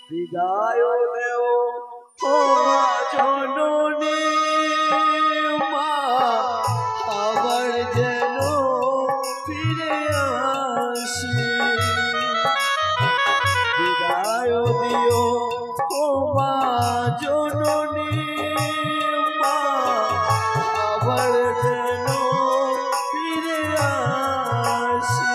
বিদায় দেও ও মা জননী মা আবার যেন ফিরে আসি বিদায় দিও ও মা জননী মা আবার যেন ফিরে আসি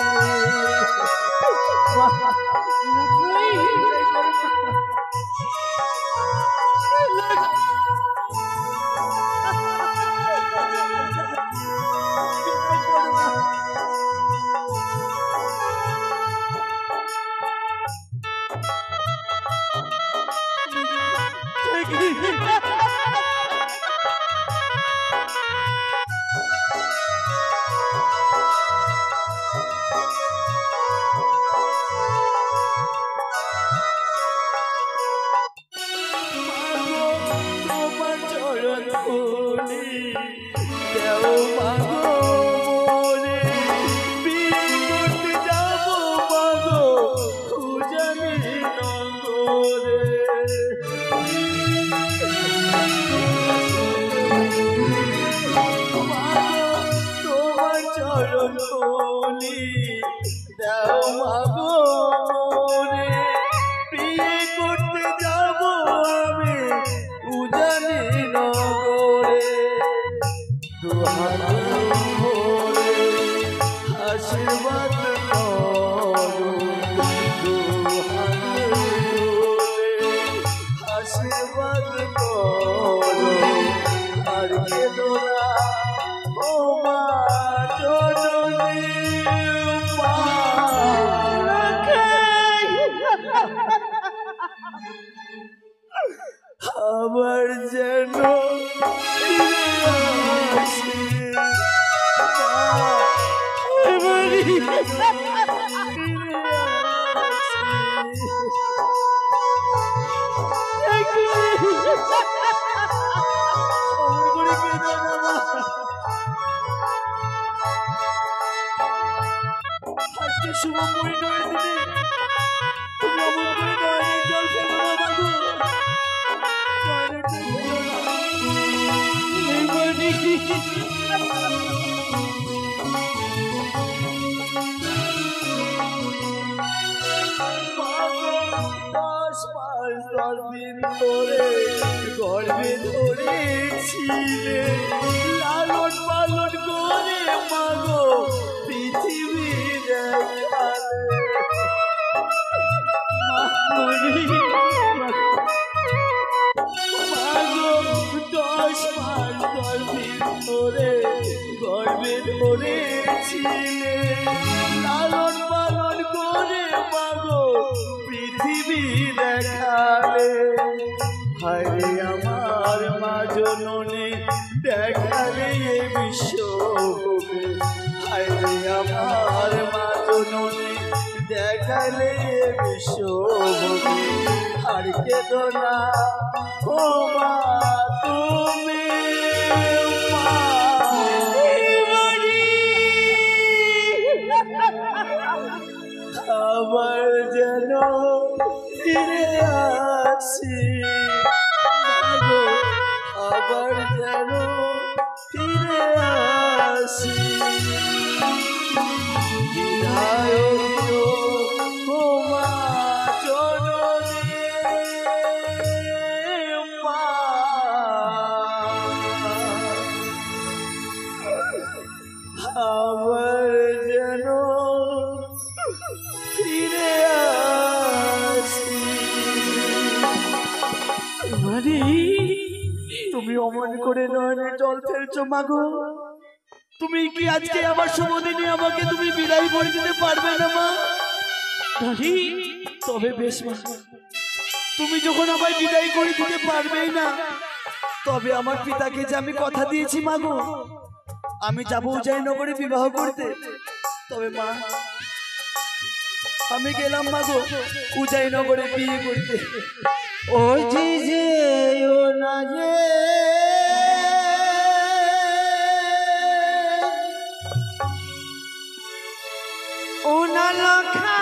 আবার যেন আজকে শুভ পরিণয়ের দিনে তুমি অমর পরিণয়ের জল ফেলো না বাবু গর্বে ধরেছিলে লালন পালন করে মাগো পৃথিবী দেখালে মাগো 10 মাস 10 দিন ধরে গর্বে ধরেছিলে লালন পালন করে মাগো পৃথিবী দেখালে হায়রে আমার মা জননী দেখালে এই বিশ্বকে হায়রে আমার মা জননী দেখালে এই বিশ্বকে আর কেঁদো না ও মা তুমি আবার যেন ফিরে আসি আবার যেন ফিরে আসি বিদায় দিও ও মা জননী মা আবার যেন ফিরে আসি তুমি অমন করে নয়নে জল ফেলছো মাগো তুমি কি আজকে আমার শুভ দিনে আমাকে তুমি বিদায় করে দিতে পারবে না মা তবে বেশ মা তুমি যখন আমায় বিদায় করে দিতে পারবেই না তবে আমার পিতাকে যে আমি কথা দিয়েছি মাগো আমি যাবো উজাইনগরে বিবাহ করতে তবে মা আমি গেলাম মাগো উজাইনগরে বিয়ে করতে ওই যে ও না যে ও না লখা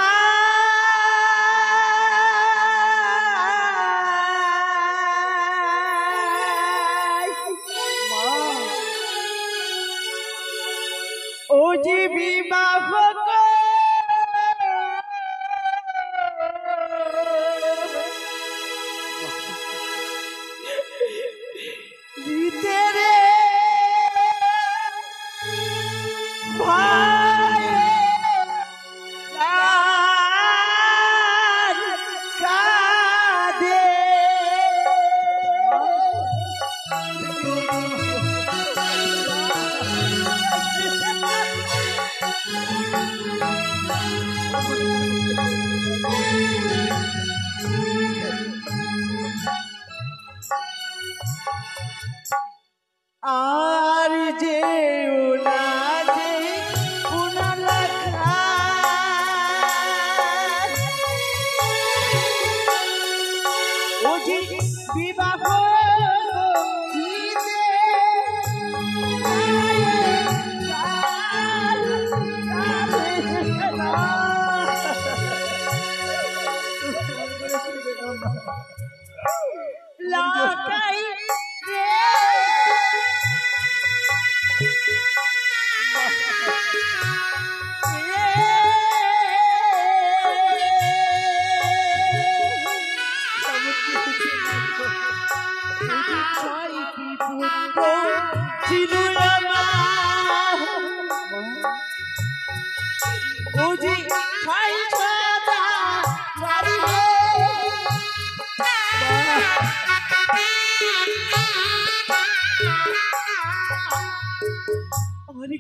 আর যে ওনা যে ওনা লেখা ও যে বিবাহ লাগাই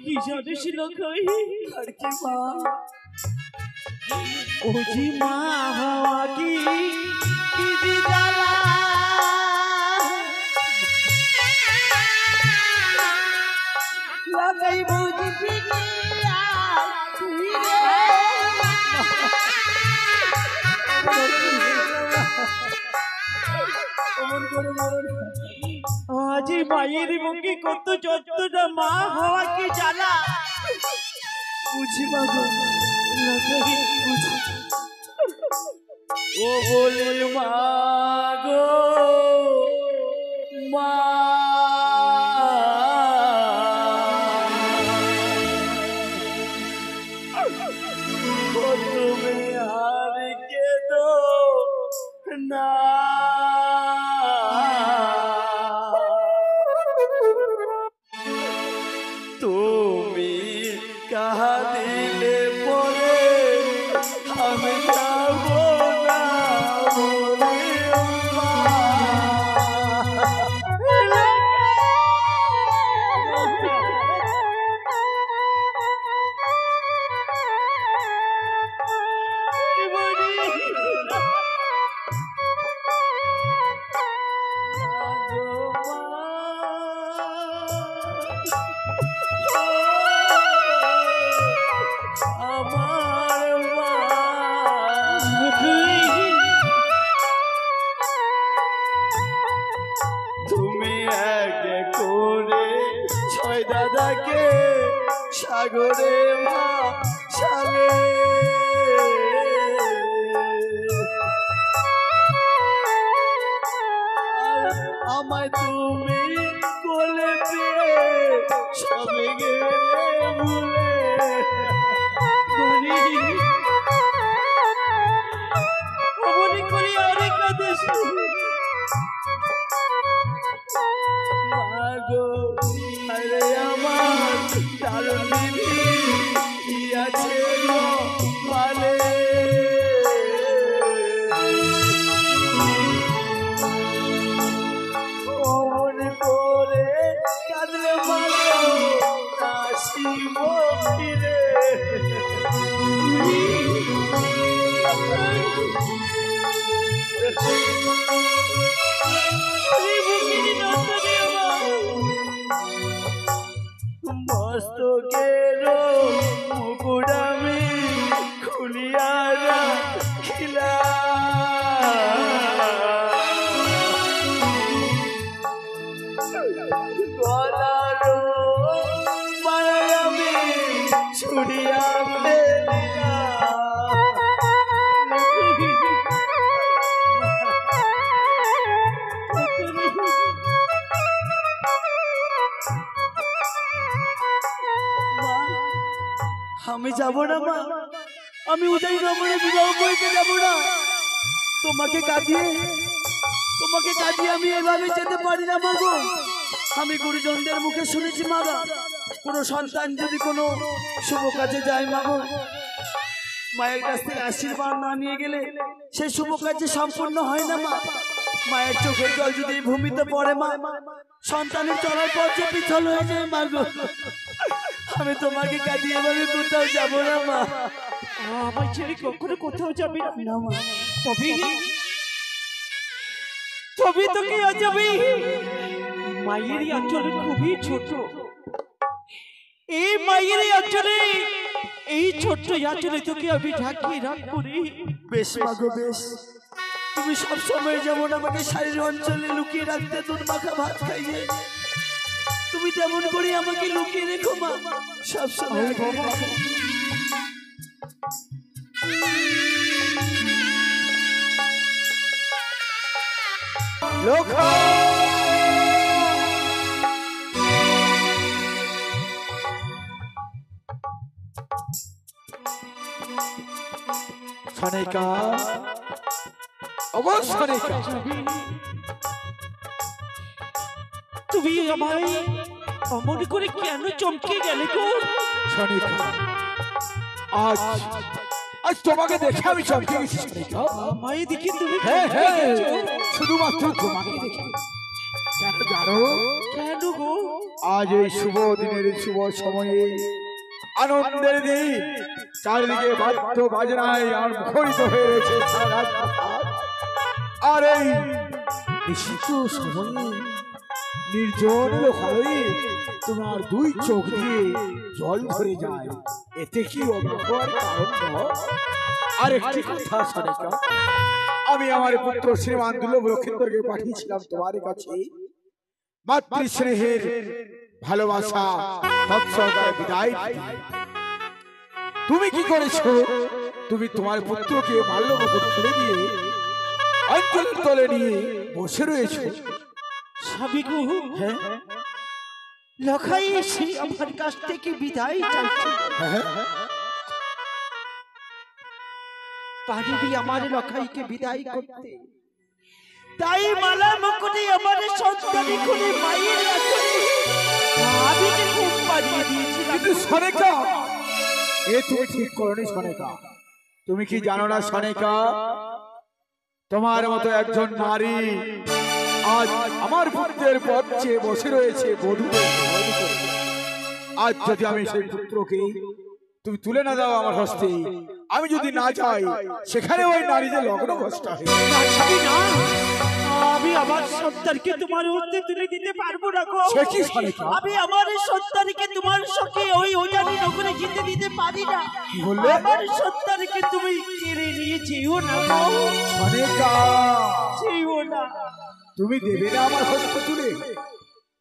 কি জানে ছিল কই আর কি মা ও জি মা হাওয়া কি দিদালা লাগাই বুঝি পিয়া তুই আজ মায়ের মুখে কত যন্ত্রণা মা হওয়া কি জ্বালা বুঝি মা গো ও বলে মা গো মা তুমি আর কেঁদো না তুমি কাহা দিলে পরে আমি যাব না দাদাকে সাগরে ভাসালে আমায় তুমি কোলে পেয়ে সবে গেলে ভুলে অমনি করি অনেক আদেশ মাগো আরে আমার দারুণ দিদি কি আছে মানে অমন করে কাঁদলে মাগো আসিব ফিরে মস্তকের মুকুট আমি খুলিয়া রাখিলা গলার মালায় আমি ছুড়িয়া ফেলিলা আমি যাব না মা আমি উদয় নগরে বিবাহ করতে যাব না তোমাকে কাঁদিয়ে আমি এভাবে যেতে পারি না মা গো আমি গুরুজনদের মুখে শুনেছি মা কোনো সন্তান যদি কোনো শুভ কাজে যায় মা গো মায়ের কাছ থেকে আশীর্বাদ না নিয়ে গেলে সেই শুভ কাজে সম্পূর্ণ হয় না মা মায়ের চোখের জল যদি ভূমিতে পড়ে মা সন্তানের চলার পথে পিছল হয়ে যায় মা গো আমি তোমাকে কাঁদিয়ে এভাবে কোথাও যাব না মা আমার ছেলে কখনো কোথাও যাবে না মা তবে তোকে যাবি মায়ের অঞ্চলে খুবই ছোট। এই মায়ের অঞ্চলে এই ছোট্ট অঞ্চলে তোকে আমি ঢাকিয়ে রাখবো রে। বেশ মাগো বেশ, তুমি সবসময় যেমন আমাকে শাড়ির অঞ্চলে লুকিয়ে রাখতে তোর মাখা ভাত খাইয়ে, তুমি তেমন করে আমাকে লুকিয়ে রেখো মা সবসময়। সনিকা, অবশ্যই তুমি আমায় অমন করে কেন চমকে গেলে গো? সনিকা, আজ আজ তোমাকে দেখে আমি চমকে গেছি সনিকা। আমায় দেখে তুমি হ্যাঁ হ্যাঁ, শুধুমাত্র তোমাকে দেখে। কেন জানো? কেন গো? আজ এই শুভ দিনের শুভ সময়ে আনন্দের দিন, চারিদিকে বাদ্য বাজনায় আর মুখরিত হয়ে রয়েছে সারা রাত। আর এই নিশিত সময়ে নির্জন লোকালয়ে তোমার দুই চোখ দিয়ে জল ধরে যায়, এতে কি অবাক হওয়ার কারণ নয়? আর একটি কথা সনিকা, আমি আমার পুত্র শ্রীমান দুর্লভ লক্ষিন্দরকে পাঠিয়েছিলাম তোমার কাছে মাতৃস্নেহের ভালোবাসা তৎসহকারে বিদায় দিতে। তুমি কি করেছো? তুমি তোমার পুত্রকে মাল্যবকুট খুলে দিয়ে অঞ্চলের তলে নিয়ে বসে রয়েছে। স্বামী গো, হ্যাঁ লখাই এসে আমার কাছ থেকে বিদায় চাইছে। পারিবি আমার লখাইকে বিদায় করতে? তাই মালা মুকুটে আমার সন্তানি খুলে মায়ের কাছে আমি যে খুব পাঠিয়ে দিয়েছিলাম। কিন্তু সনিকা, এ তুমি ঠিক করনি সনিকা। তুমি কি জানো না সনিকা, তোমার মতো একজন নারী আজ আমার পুত্রের পথ চেয়ে বসে রয়েছে বধূ। আজ যদি আমি সেই পুত্রকে তুমি তুলে না দাও আমার হস্তে, আমি যদি না যাই সেখানে ওই নারীদের লগ্ন ভ্রষ্টা হয়ে আমি আমার সন্তানকে তোমার হস্তে তুলে দিতে পারবো না গো। সে কি সনিকা? আমি আমার সন্তানকে তোমার সঙ্গে ওই ওজানি নগরে যেতে দিতে পারি না। কি বললে? আমার সন্তানকে তুমি কেড়ে নিয়ে যেও না গো। সনিকা, যেও না। তুমি দেবে না আমার হস্ত তুলে?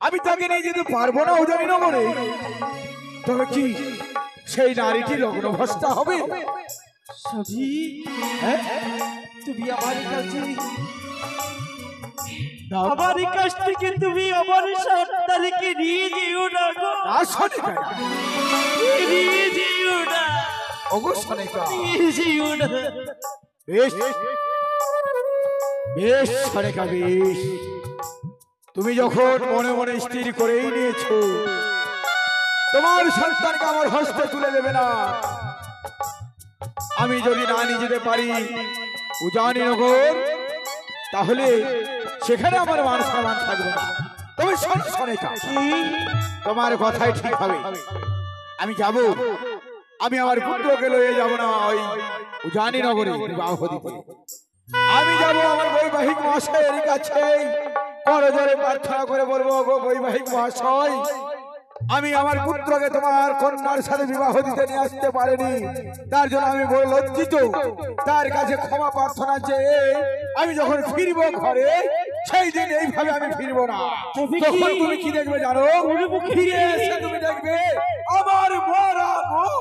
আমি তাকে নিয়ে যেতে পারবো না ওজানি নগরে। তবে কি সেই নারীটি লগ্ন ভ্রষ্টা হবে? সবই হ্যাঁ, তুমি আমার কাছে দাও। আমার কাছ থেকে তুমি আমার সন্তানকে নিয়ে যেও না গো। না সনিকা, নিয়ে যেও না, ওগো সনিকা। নিয়ে যেও না। বেশ বেশ সনিকা, বেশ। তুমি যখন মনে মনে স্থির করেই নিয়েছো তোমার সন্তানকে আমার হস্তে তুলে দেবে না, আমি যদি না নিয়ে যেতে পারি উজানি নগর, তাহলে সেখানে আমার মান সম্মান থাকবে না। তবে শোনো সনিকা, তোমার কথাই ঠিক হবে। আমি যাব, আমি আমার পুত্রকে লয়ে যাব না ওই উজানি নগরে বিবাহ দিতে। আমি যাব আমার বৈবাহিক মহাশয়ের কাছে, করজোরে প্রার্থনা করে বলবো, গো বৈবাহিক মহাশয়, আমি আমার পুত্রকে তোমার কন্যার সাথে বিবাহ দিতে নিয়ে আসতে পারিনি, তার জন্য আমি বড় লজ্জিত। তার কাছে ক্ষমা প্রার্থনা চেয়ে আমি যখন ফিরবো ঘরে, সেই দিন এইভাবে আমি ফিরবো না। তখন তুমি কি দেখবে জানো? ফিরে এসে তুমি দেখবে আমার মরা বউ।